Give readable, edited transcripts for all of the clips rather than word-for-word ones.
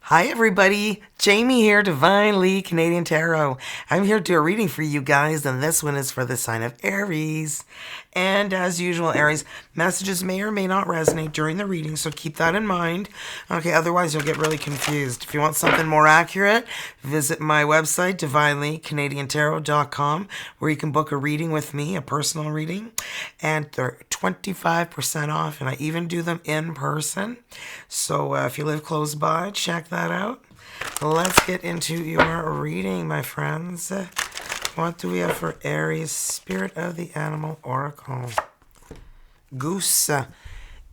Hi everybody, Jamie here, Divinely Canadian Tarot. I'm here to do a reading for you guys, and this one is for the sign of Aries. And as usual, Aries, messages may or may not resonate during the reading, so keep that in mind. Okay, otherwise you'll get really confused. If you want something more accurate, visit my website, divinelycanadiantarot.com, where you can book a reading with me, a personal reading, and they're 25% off, and I even do them in person. So if you live close by, check that out. Let's get into your reading, my friends. What do we have for Aries? Spirit of the Animal Oracle. Goose.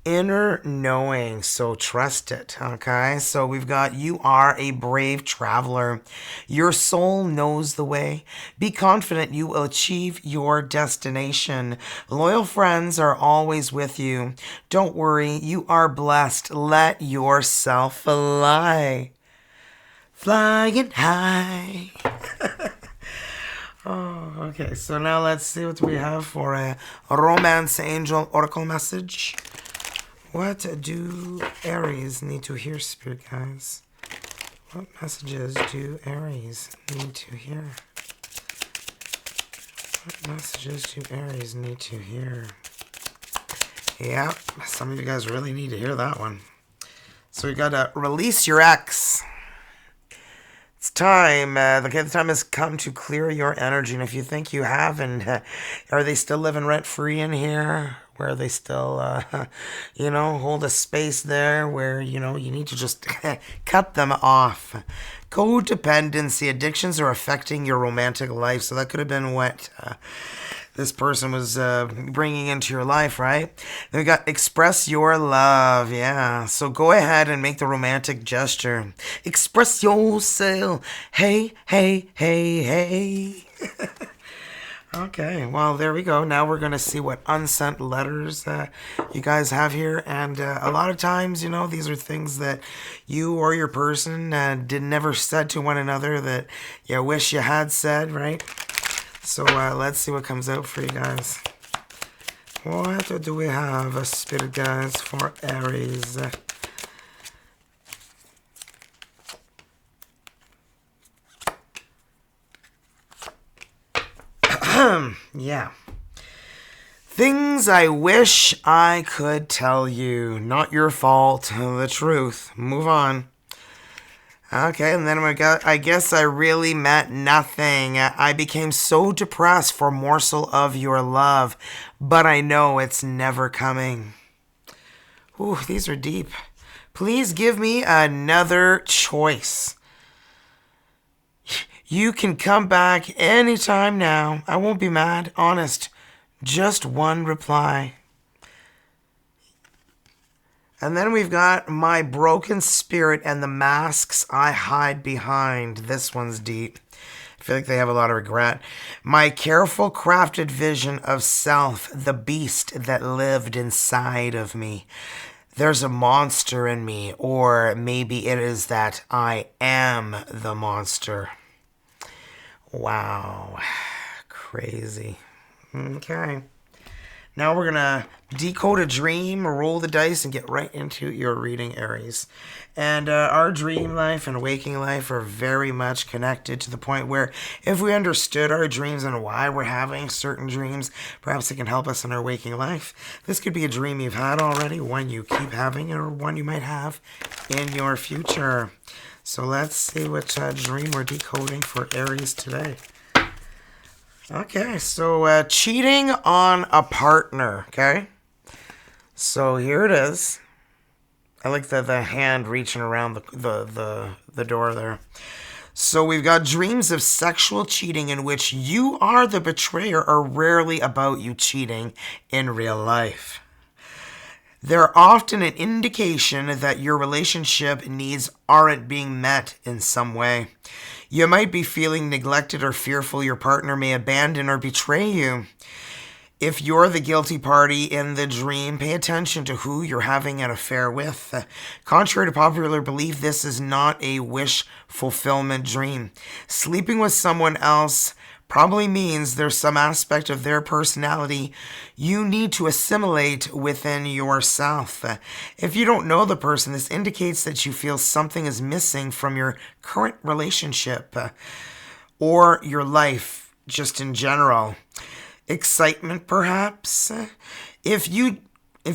Inner knowing, so trust it, okay? So we've got, you are a brave traveler. Your soul knows the way. Be confident you will achieve your destination. Loyal friends are always with you. Don't worry, you are blessed. Let yourself fly. Flying high. Oh, okay, so now let's see what we have for a Romance Angel Oracle message. What do Aries need to hear, Spirit guys? What messages do Aries need to hear? What messages do Aries need to hear? Yeah, some of you guys really need to hear that one. So we got to release your ex. It's time. The time has come to clear your energy. And if you think you have, and are they still living rent-free in here? Where they still, hold a space there where, you need to just cut them off. Codependency, addictions are affecting your romantic life. So that could have been what this person was bringing into your life, right? Then we got express your love. Yeah. So go ahead and make the romantic gesture. Express yourself. Hey, hey, hey, hey. Okay, well, there we go. Now we're going to see what unsent letters you guys have here. And a lot of times, these are things that you or your person never said to one another that you wish you had said, right? So let's see what comes out for you guys. What do we have, Spirit guys, for Aries? Yeah. Things I wish I could tell you. Not your fault. The truth. Move on. Okay, and then we got, I guess I really meant nothing. I became so depressed for a morsel of your love, but I know it's never coming. Ooh, these are deep. Please give me another choice. You can come back anytime now. I won't be mad. Honest. Just one reply. And then we've got my broken spirit and the masks I hide behind. This one's deep. I feel like they have a lot of regret. My careful crafted vision of self, the beast that lived inside of me. There's a monster in me, or maybe it is that I am the monster. Wow, crazy. Okay. Now we're going to decode a dream, roll the dice, and get right into your reading, Aries. And our dream life and waking life are very much connected to the point where if we understood our dreams and why we're having certain dreams, perhaps it can help us in our waking life. This could be a dream you've had already, one you keep having, or one you might have in your future. So let's see what dream we're decoding for Aries today. Okay, so cheating on a partner, okay? So here it is. I like the hand reaching around the door there. So we've got dreams of sexual cheating in which you are the betrayer are rarely about you cheating in real life. They're often an indication that your relationship needs aren't being met in some way. You might be feeling neglected or fearful your partner may abandon or betray you. If you're the guilty party in the dream, pay attention to who you're having an affair with. Contrary to popular belief, this is not a wish fulfillment dream. Sleeping with someone else probably means there's some aspect of their personality you need to assimilate within yourself. If you don't know the person, this indicates that you feel something is missing from your current relationship or your life just in general. Excitement, perhaps. If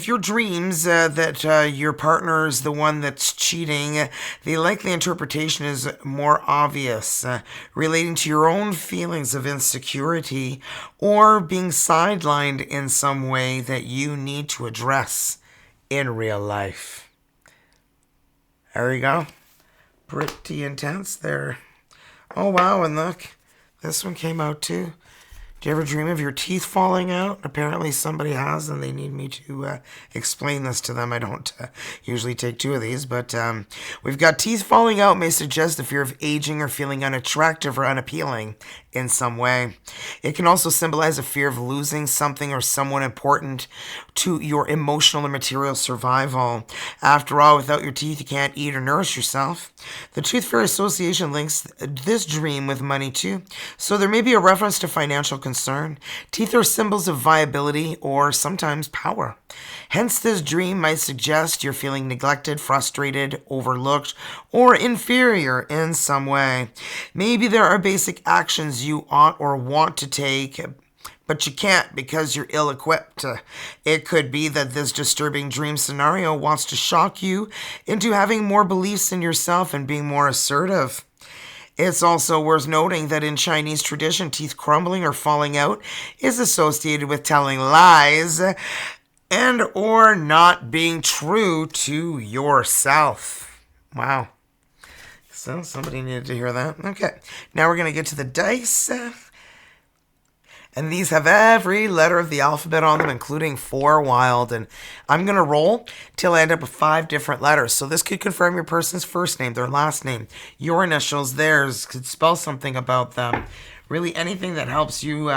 your dreams that your partner is the one that's cheating, the likely interpretation is more obvious, relating to your own feelings of insecurity or being sidelined in some way that you need to address in real life. There you go. Pretty intense there. Oh, wow, and look, this one came out too. Do you ever dream of your teeth falling out? Apparently somebody has, and they need me to explain this to them. I don't usually take two of these, but we've got teeth falling out may suggest the fear of aging or feeling unattractive or unappealing in some way. It can also symbolize a fear of losing something or someone important to your emotional and material survival. After all, without your teeth, you can't eat or nourish yourself. The Tooth Fairy Association links this dream with money too, so there may be a reference to financial concern. Teeth are symbols of viability or sometimes power. Hence, this dream might suggest you're feeling neglected, frustrated, overlooked, or inferior in some way. Maybe there are basic actions you ought or want to take, but you can't because you're ill-equipped. It could be that this disturbing dream scenario wants to shock you into having more beliefs in yourself and being more assertive. It's also worth noting that in Chinese tradition, teeth crumbling or falling out is associated with telling lies and or not being true to yourself. Wow. So somebody needed to hear that. Okay, now we're going to get to the dice. And these have every letter of the alphabet on them, including 4 wild. And I'm going to roll till I end up with 5 different letters. So this could confirm your person's first name, their last name, your initials, theirs, could spell something about them. Really anything that helps you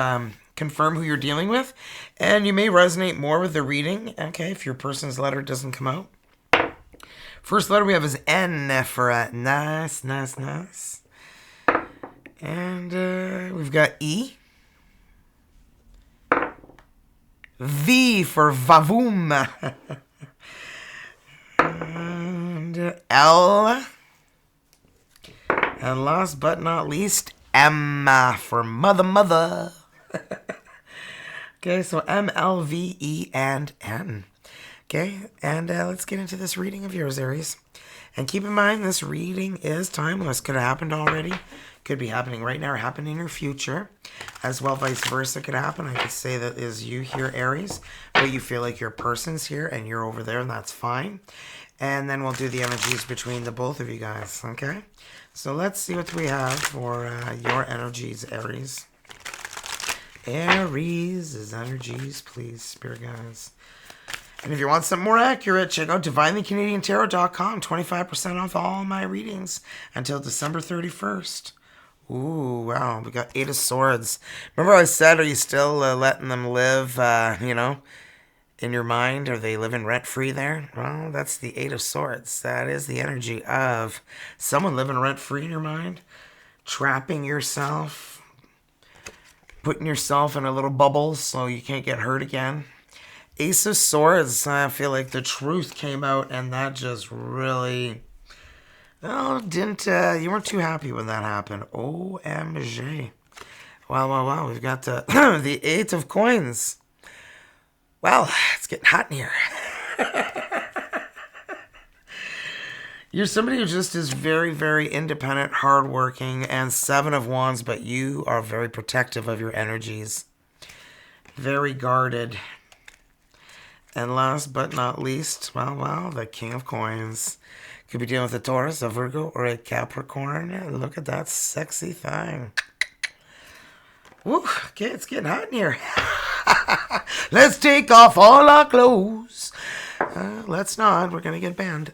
confirm who you're dealing with. And you may resonate more with the reading, okay, if your person's letter doesn't come out. First letter we have is N for nice. And we've got E. V for vavoom. And L. And last but not least, M for mother. Okay, so M, L, V, E, and N. Okay, and let's get into this reading of yours, Aries. And keep in mind, this reading is timeless. Could have happened already. Could be happening right now or happen in your future. As well, vice versa could happen. I could say that is you here, Aries, but you feel like your person's here and you're over there, and that's fine. And then we'll do the energies between the both of you guys, okay? So let's see what we have for your energies, Aries. Aries' energies, please, spirit guides. And if you want something more accurate, check out DivinelyCanadianTarot.com. 25% off all my readings until December 31st. Ooh, wow. We got 8 of Swords. Remember I said, are you still letting them live, in your mind? Are they living rent-free there? Well, that's the 8 of Swords. That is the energy of someone living rent-free in your mind. Trapping yourself. Putting yourself in a little bubble so you can't get hurt again. Ace of Swords, I feel like the truth came out and that just really, well, you weren't too happy when that happened. OMG. Wow. We've got the 8 of Coins. Well, it's getting hot in here. You're somebody who just is very, very independent, hardworking, and 7 of Wands, but you are very protective of your energies. Very guarded. And last but not least, well, the King of Coins. Could be dealing with a Taurus, a Virgo, or a Capricorn. Look at that sexy thing. Woo, okay, it's getting hot in here. Let's take off all our clothes. Let's not. We're going to get banned.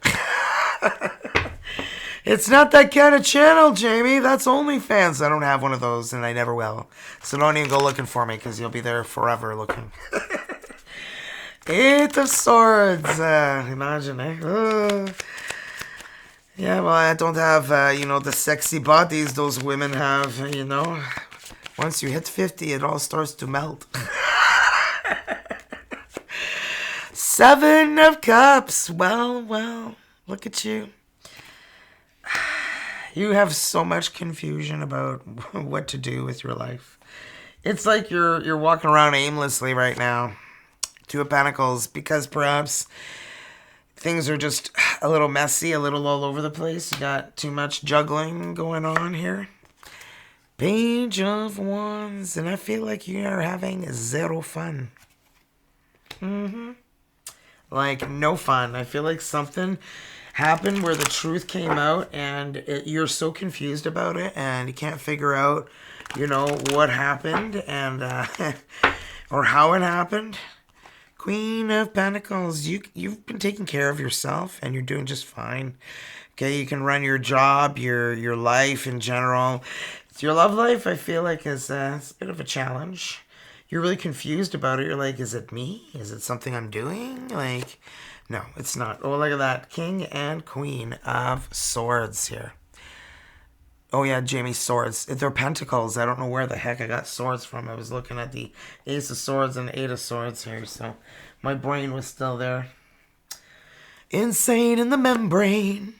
It's not that kind of channel, Jamie. That's OnlyFans. I don't have one of those, and I never will. So don't even go looking for me, because you'll be there forever looking. 8 of Swords. Imagine, eh? Yeah, well, I don't have, the sexy bodies those women have, Once you hit 50, it all starts to melt. 7 of Cups. Well, look at you. You have so much confusion about what to do with your life. It's like you're walking around aimlessly right now. 2 of Pentacles, because perhaps things are just a little messy, a little all over the place. You got too much juggling going on here. Page of Wands, and I feel like you are having 0 fun. Like, no fun. I feel like something happened where the truth came out, and you're so confused about it, and you can't figure out, what happened, and or how it happened. Queen of Pentacles, you've been taking care of yourself, and you're doing just fine. Okay, you can run your job, your life in general. Your love life, I feel like, is it's a bit of a challenge. You're really confused about it. You're like, is it me? Is it something I'm doing? Like, no, it's not. Oh, look at that. King and Queen of Swords here. Oh, yeah, Jamie, swords. They're pentacles. I don't know where the heck I got swords from. I was looking at the Ace of Swords and 8 of Swords here, so my brain was still there. Insane in the membrane.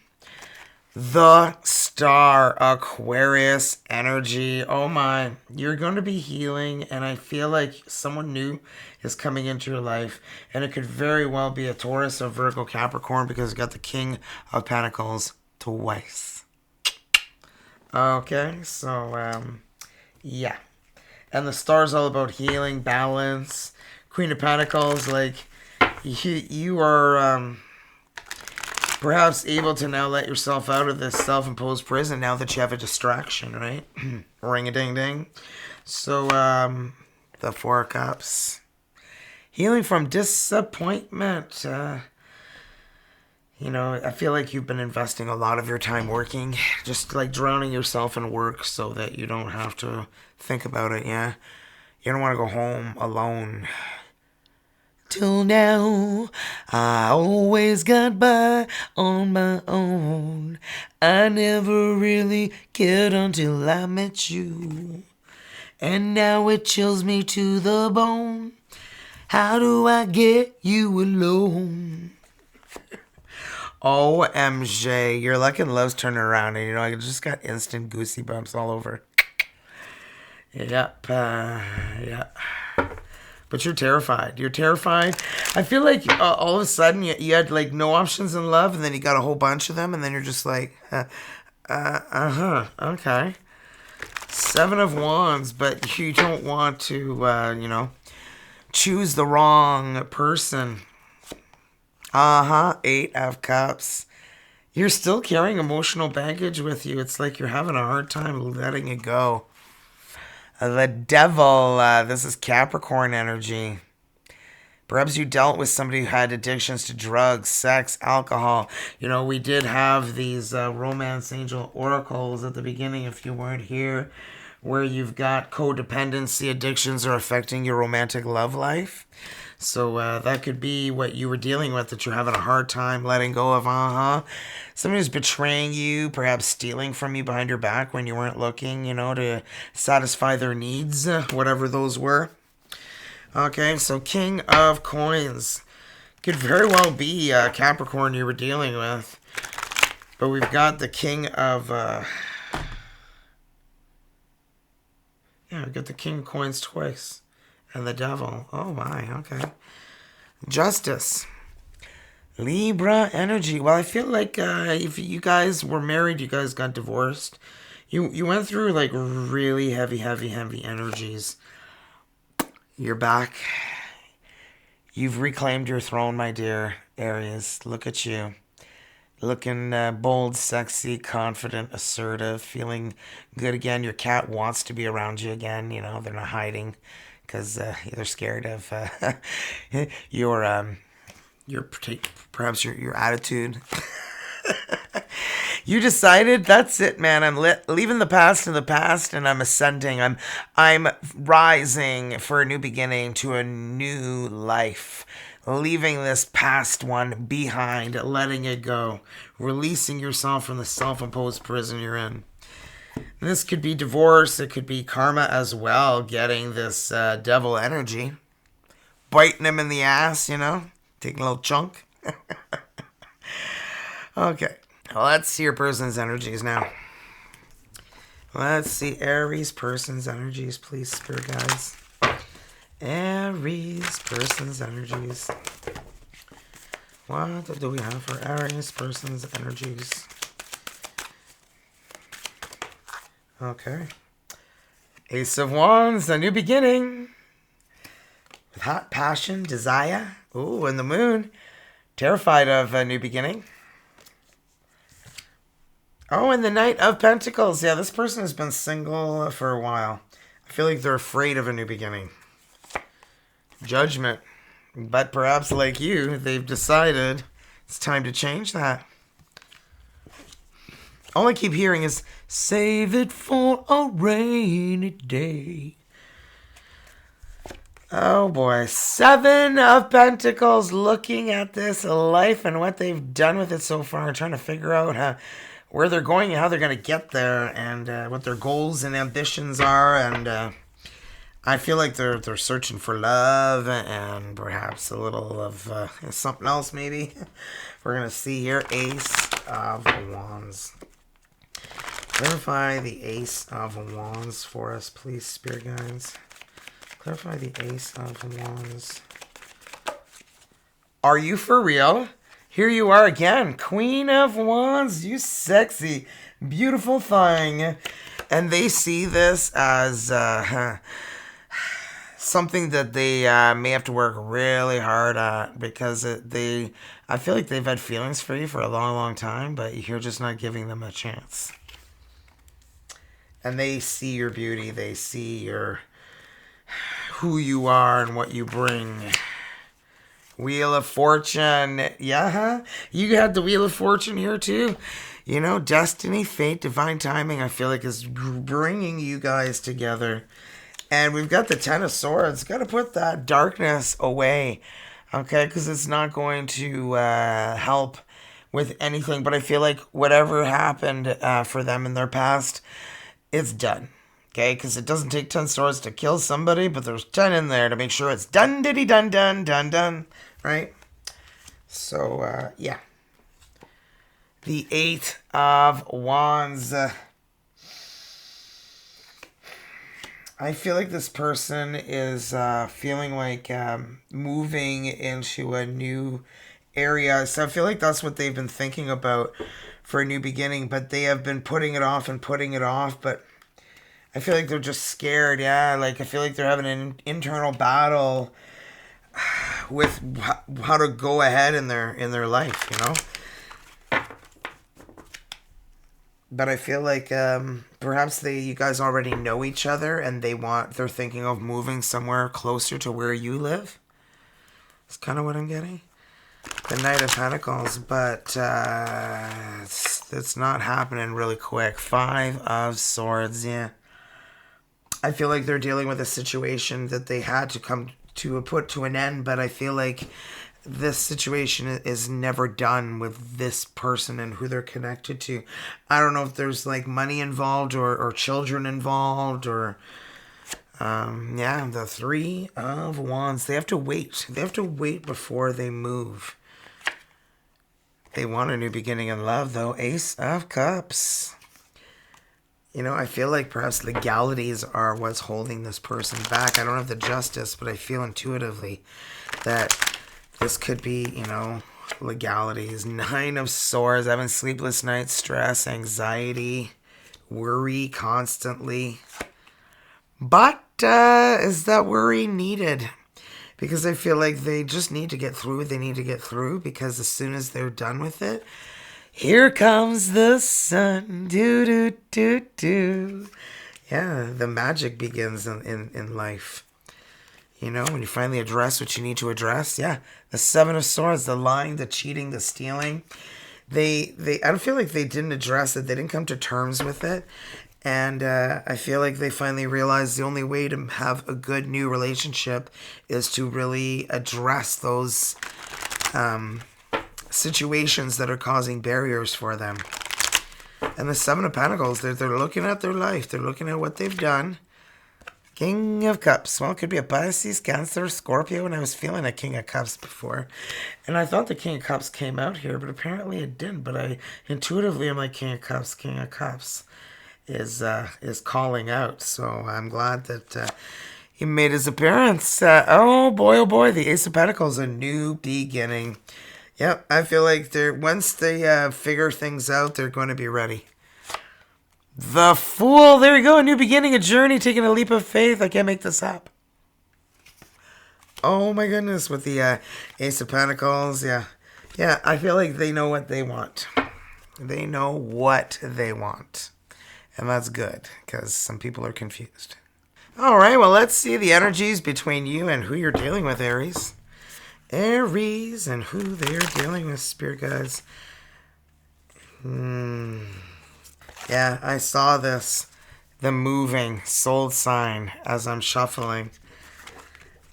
The Star, Aquarius energy. Oh my, you're going to be healing, and I feel like someone new is coming into your life, and it could very well be a Taurus, a Virgo, Capricorn, because it's got the King of Pentacles twice. Okay, so, yeah. And the Star's all about healing, balance. Queen of Pentacles, like, you are, perhaps able to now let yourself out of this self-imposed prison now that you have a distraction, right? Ring-a-ding-ding. So, the 4 of Cups. Healing from disappointment. I feel like you've been investing a lot of your time working, just like drowning yourself in work so that you don't have to think about it, yeah? You don't want to go home alone. Till now, I always got by on my own. I never really cared until I met you. And now it chills me to the bone. How do I get you alone? OMG, your luck and love's turning around, and I just got instant goosey bumps all over. Yep, yeah. But you're terrified. You're terrified. I feel like all of a sudden you had like no options in love, and then you got a whole bunch of them, and then you're just like, okay. 7 of Wands, but you don't want to, choose the wrong person. 8 of Cups. You're still carrying emotional baggage with you. It's like you're having a hard time letting it go. The Devil, this is Capricorn energy. Perhaps you dealt with somebody who had addictions to drugs, sex, alcohol. We did have these romance angel oracles at the beginning, if you weren't here, where you've got codependency addictions are affecting your romantic love life. So that could be what you were dealing with, that you're having a hard time letting go of, Somebody who's betraying you, perhaps stealing from you behind your back when you weren't looking, to satisfy their needs, whatever those were. Okay, so King of Coins. Could very well be Capricorn you were dealing with. But we've got the King of... we've got the King of Coins twice. And the Devil. Oh my, okay. Justice. Libra energy. Well, I feel like if you guys were married, you guys got divorced. You went through like really heavy energies. You're back. You've reclaimed your throne, my dear Aries. Look at you. Looking bold, sexy, confident, assertive, feeling good again. Your cat wants to be around you again. They're not hiding because they're scared of perhaps your attitude. You decided, that's it, man. I'm leaving the past in the past, and I'm ascending. I'm rising for a new beginning to a new life. Leaving this past one behind, letting it go, releasing yourself from the self-imposed prison you're in. This could be divorce. It could be karma as well, getting this devil energy. Biting him in the ass, you know? Taking a little chunk. Okay. Well, let's see your person's energies now. Let's see Aries person's energies, please, spirit guides. Aries person's energies. What do we have for Aries person's energies? Okay. Ace of Wands, a new beginning. With hot passion, desire. Ooh, and the moon. Terrified of a new beginning. Oh, and the Knight of Pentacles. Yeah, this person has been single for a while. I feel like they're afraid of a new beginning. Judgment. But perhaps like you, they've decided it's time to change that. All I keep hearing is, save it for a rainy day. Oh boy. 7 of Pentacles, looking at this life and what they've done with it so far, trying to figure out where they're going and how they're going to get there, and what their goals and ambitions are. And I feel like they're searching for love and perhaps a little of something else maybe. We're going to see here, Ace of Wands. Clarify the Ace of Wands for us, please, spirit guides. Clarify the Ace of Wands. Are you for real? Here you are again. Queen of Wands, you sexy, beautiful thing. And they see this as something that they may have to work really hard at, because I feel like they've had feelings for you for a long, long time, but you're just not giving them a chance. And they see your beauty. They see who you are and what you bring. Wheel of Fortune. Yeah, you had the Wheel of Fortune here too. You know, destiny, fate, divine timing, I feel like is bringing you guys together. And we've got the Ten of Swords. Got to put that darkness away. Okay, because it's not going to help with anything. But I feel like whatever happened for them in their past, it's done. Okay, because it doesn't take 10 swords to kill somebody, but there's 10 in there to make sure it's done, diddy, done, done, done, done. Right? So, yeah. The 8 of Wands. I feel like this person is feeling like moving into a new area. So I feel like that's what they've been thinking about for a new beginning, but they have been putting it off and putting it off. But I feel like they're just scared. Yeah, like I feel like they're having an internal battle with how to go ahead in their life, you know. But I feel like perhaps you guys already know each other, and they're thinking of moving somewhere closer to where you live. That's kind of what I'm getting. The Knight of Pentacles, but it's not happening really quick. 5 of Swords, yeah. I feel like they're dealing with a situation that they had to come to put to an end, but I feel like this situation is never done with this person and who they're connected to. I don't know if there's like money involved or children involved or the 3 of Wands. They have to wait. They have to wait before they move. They want a new beginning in love though. Ace of Cups. You know, I feel like perhaps legalities are what's holding this person back. I don't have the justice, but I feel intuitively that this could be, you know, legalities. 9 of Swords, having sleepless nights, stress, anxiety, worry constantly. But is that worry needed? Because I feel like they just need to get through. They need to get through, because as soon as they're done with it, here comes the sun. Do, do, do, do. Yeah, the magic begins in life. You know, when you finally address what you need to address. Yeah, the 7 of Swords, the lying, the cheating, the stealing. I don't feel like they didn't address it. They didn't come to terms with it. And I feel like they finally realized the only way to have a good new relationship is to really address those situations that are causing barriers for them. And the Seven of Pentacles, they're looking at their life. They're looking at what they've done. King of Cups. Well, it could be a Pisces, Cancer, Scorpio, and I was feeling a King of Cups before. And I thought the King of Cups came out here, but apparently it didn't. But I intuitively am like King of Cups is calling out. So I'm glad that he made his appearance. Oh boy, the Ace of Pentacles, a new beginning. Yep, I feel like once they figure things out, they're going to be ready. The Fool. There we go. A new beginning, a journey, taking a leap of faith. I can't make this up. Oh my goodness, with the Ace of Pentacles. Yeah, I feel like they know what they want. They know what they want. And that's good, because some people are confused. All right, well, let's see the energies between you and who you're dealing with, Aries. Aries and who they're dealing with, spirit guides. Yeah, I saw this. The moving soul sign as I'm shuffling.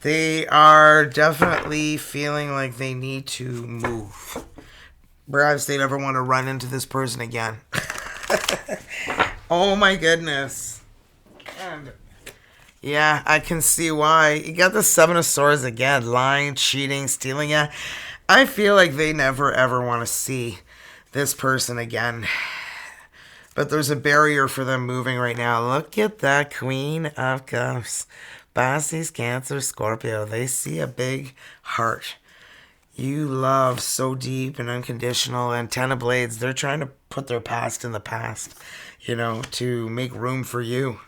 They are definitely feeling like they need to move. Perhaps they never want to run into this person again. Oh my goodness. And yeah, I can see why. You got the Seven of Swords again. Lying, cheating, stealing. Yeah, I feel like they never ever want to see this person again. But there's a barrier for them moving right now. Look at that Queen of Cups. Pisces, Cancer, Scorpio. They see a big heart. You love so deep and unconditional. And Ten of Blades, they're trying to put their past in the past, to make room for you.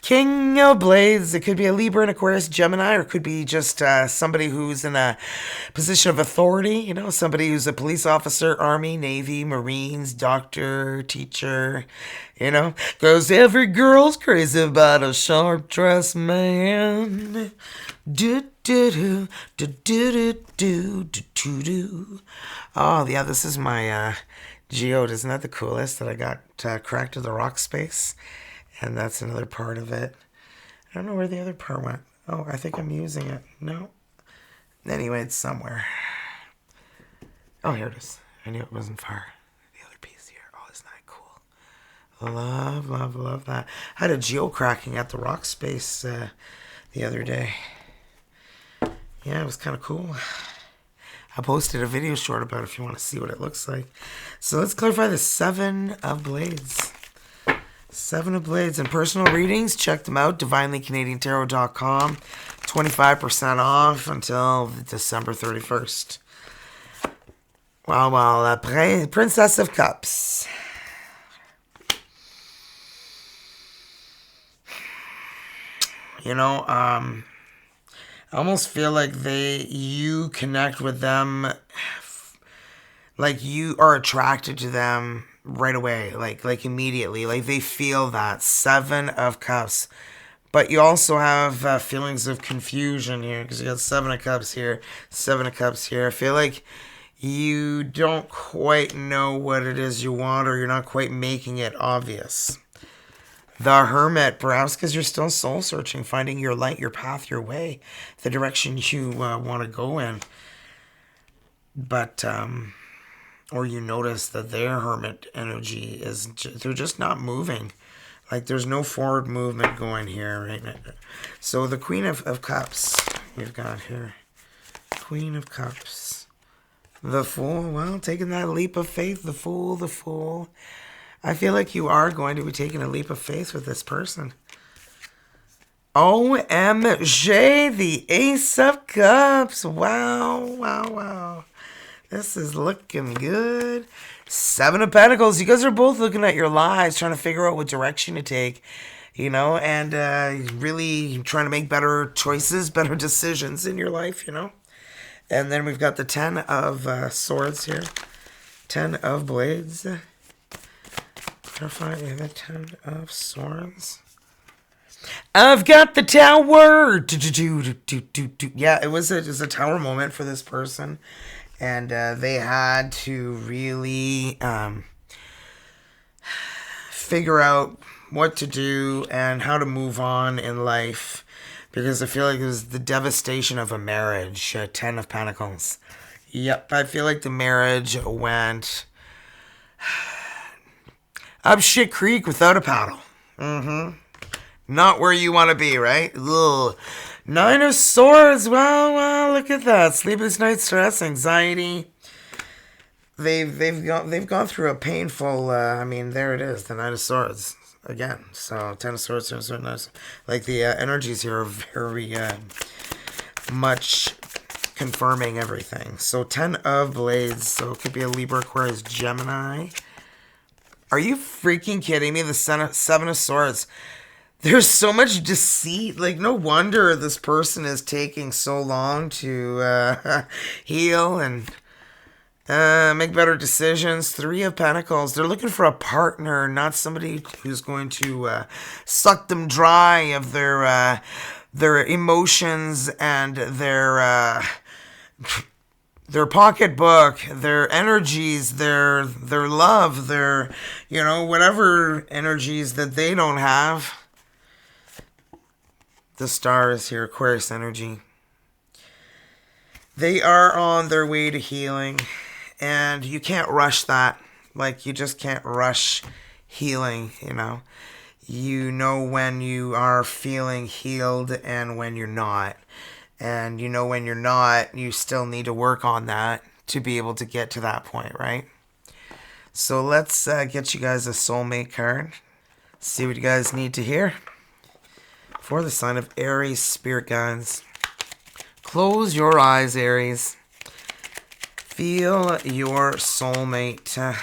King of Blades. It could be a Libra, an Aquarius, Gemini, or it could be just somebody who's in a position of authority. Somebody who's a police officer, Army, Navy, Marines, doctor, teacher. Because every girl's crazy about a sharp-dressed man. Do-do-do, do-do-do-do, do-do-do. Oh, yeah, this is my geode. Isn't that the coolest that I got cracked to the rock space? And that's another part of it. I don't know where the other part went. Oh, I think I'm using it. No. Anyway, it's somewhere. Oh, here it is. I knew it wasn't far. The other piece here. Oh, isn't that cool? Love, love, love that. I had a geo cracking at the rock space the other day. Yeah, it was kind of cool. I posted a video short about it if you want to see what it looks like. So let's clarify the Seven of Blades. Seven of Blades and personal readings. Check them out. DivinelyCanadianTarot.com. 25% off until December 31st. Well, Princess of Cups. I almost feel like you connect with them, like you are attracted to them right away, like immediately, like they feel that. Seven of Cups, but you also have feelings of confusion here because you got Seven of Cups here, Seven of Cups here. I feel like you don't quite know what it is you want, or you're not quite making it obvious. The Hermit, perhaps because you're still soul searching, finding your light, your path, your way, the direction you want to go in. But or you notice that their Hermit energy they're just not moving. Like there's no forward movement going here right now. So the Queen of Cups we've got here. Queen of Cups. The Fool, well, taking that leap of faith. The Fool. I feel like you are going to be taking a leap of faith with this person. OMG, the Ace of Cups. Wow. This is looking good. Seven of Pentacles. You guys are both looking at your lives, trying to figure out what direction to take, and really trying to make better choices, better decisions in your life, And then we've got the Ten of Swords here. Ten of Blades. The Ten of Swords. I've got the tower. Yeah, it was a tower moment for this person. And they had to really figure out what to do and how to move on in life. Because I feel like it was the devastation of a marriage. Ten of Pentacles. Yep, I feel like the marriage went Up shit creek without a paddle. Not where you want to be, right? Ugh. Nine of Swords. Well, look at that. Sleepless night, stress, anxiety. They've gone through a painful. I mean, there it is, the Nine of Swords again. So Ten of Swords, like the energies here are very much confirming everything. So 10 of Blades. So it could be a Libra, Aquarius, Gemini. Are you freaking kidding me? The Seven of Swords. There's so much deceit. Like, no wonder this person is taking so long to heal and make better decisions. Three of Pentacles. They're looking for a partner, not somebody who's going to suck them dry of their emotions and their pocketbook, their energies, their love, their, whatever energies that they don't have. The Star is here, Aquarius energy. They are on their way to healing, and you can't rush that. Like, you just can't rush healing, You know when you are feeling healed and when you're not. And when you're not, you still need to work on that to be able to get to that point, right? So let's get you guys a soulmate card. See what you guys need to hear. For the sign of Aries, spirit guides. Close your eyes, Aries. Feel your soulmate,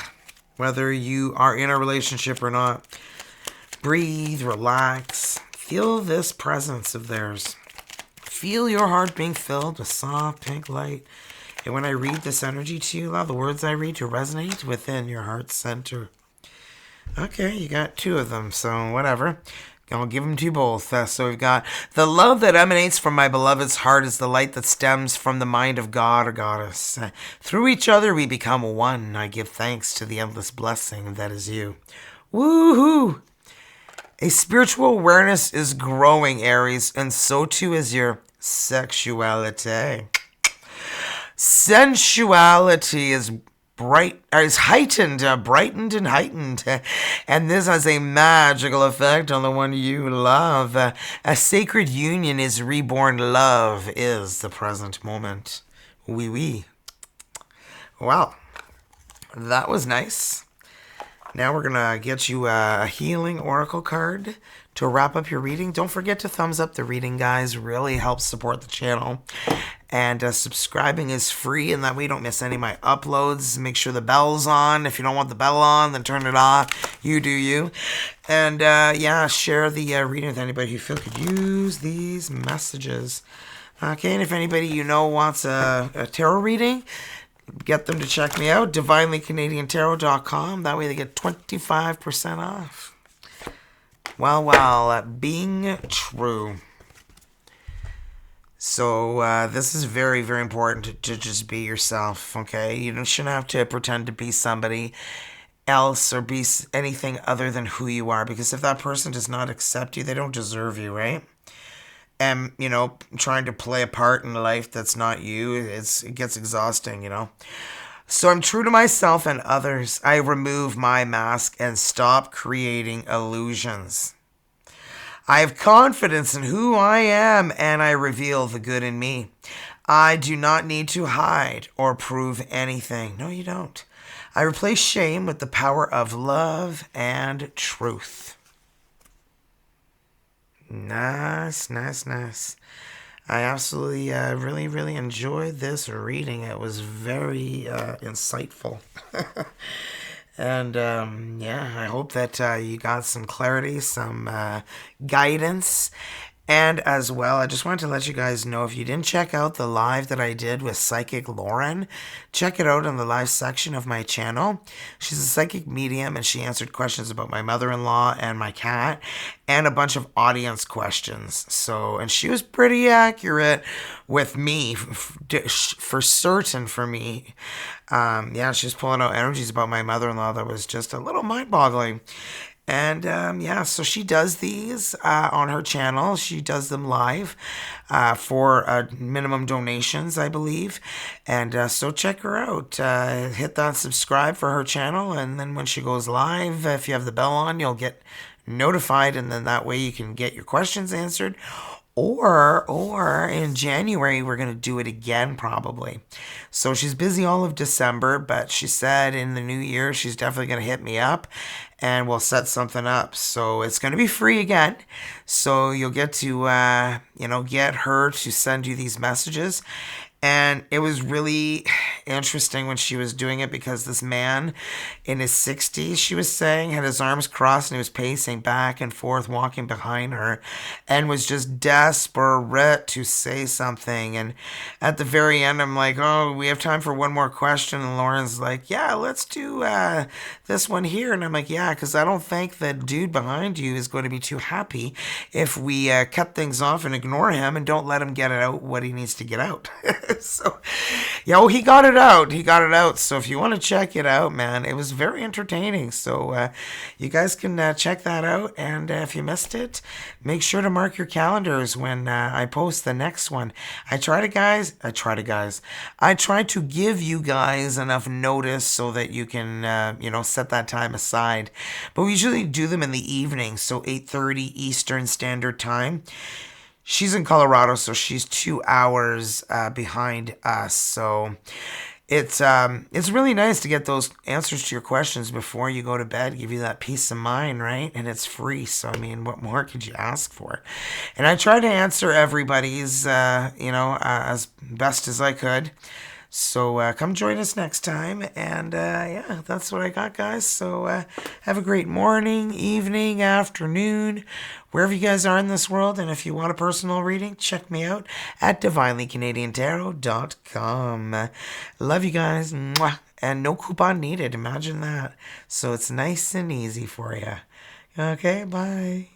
whether you are in a relationship or not. Breathe, relax. Feel this presence of theirs. Feel your heart being filled with soft pink light. And when I read this energy to you, allow the words I read to resonate within your heart center. Okay, you got two of them, so whatever. I'll give them to you both. So we've got the love that emanates from my beloved's heart is the light that stems from the mind of God or goddess. Through each other we become one. I give thanks to the endless blessing that is you. Woohoo! A spiritual awareness is growing, Aries, and so too is your sexuality. Sensuality is heightened, brightened and heightened, and this has a magical effect on the one you love. A sacred union is reborn. Love is the present moment. Oui, oui. Wow, that was nice. Now we're gonna get you a healing oracle card to wrap up your reading. Don't forget to thumbs up the reading, guys. Really helps support the channel. And subscribing is free, and that way you don't miss any of my uploads. Make sure the bell's on. If you don't want the bell on, then turn it off. You do you. And share the reading with anybody who feel could use these messages. Okay, and if anybody wants a tarot reading, get them to check me out. DivinelyCanadianTarot.com. That way they get 25% off. Well, being true. So this is very, very important to just be yourself, okay? You shouldn't have to pretend to be somebody else or be anything other than who you are, because if that person does not accept you, they don't deserve you, right? And, trying to play a part in life that's not you, it gets exhausting, So I'm true to myself and others. I remove my mask and stop creating illusions. I have confidence in who I am, and I reveal the good in me. I do not need to hide or prove anything. No, you don't. I replace shame with the power of love and truth. Nice. I absolutely, really, really enjoyed this reading. It was very insightful. And, I hope that you got some clarity, some guidance. And as well, I just wanted to let you guys know, if you didn't check out the live that I did with Psychic Lauren, check it out in the live section of my channel. She's a psychic medium, and she answered questions about my mother-in-law and my cat, and a bunch of audience questions. And she was pretty accurate with me, for certain for me. She was pulling out energies about my mother-in-law that was just a little mind-boggling. And yeah, so she does these on her channel. She does them live for minimum donations, I believe. And so check her out. Hit that subscribe for her channel. And then when she goes live, if you have the bell on, you'll get notified. And then that way you can get your questions answered. Or in January, we're going to do it again, probably. So she's busy all of December, but she said in the new year, she's definitely going to hit me up and we'll set something up. So it's going to be free again. So you'll get to, get her to send you these messages. And it was really interesting when she was doing it because this man in his 60s, she was saying, had his arms crossed and he was pacing back and forth, walking behind her, and was just desperate to say something. And at the very end, I'm like, oh, we have time for one more question. And Lauren's like, yeah, let's do this one here. And I'm like, yeah, because I don't think the dude behind you is going to be too happy if we cut things off and ignore him and don't let him get it out what he needs to get out. So, he got it out. He got it out. So if you want to check it out, man, it was very entertaining. So you guys can check that out. And if you missed it, make sure to mark your calendars when I post the next one. I try to give you guys enough notice so that you can, set that time aside. But we usually do them in the evening, so 8:30 Eastern Standard Time. She's in Colorado, so she's 2 hours behind us. So it's really nice to get those answers to your questions before you go to bed. Give you that peace of mind, right? And it's free. So I mean, what more could you ask for? And I try to answer everybody's, as best as I could. So come join us next time. And that's what I got, guys. So have a great morning, evening, afternoon, wherever you guys are in this world. And if you want a personal reading, check me out at divinelycanadiantarot.com. Love you guys. Mwah. And no coupon needed. Imagine that. So it's nice and easy for you. Okay, bye.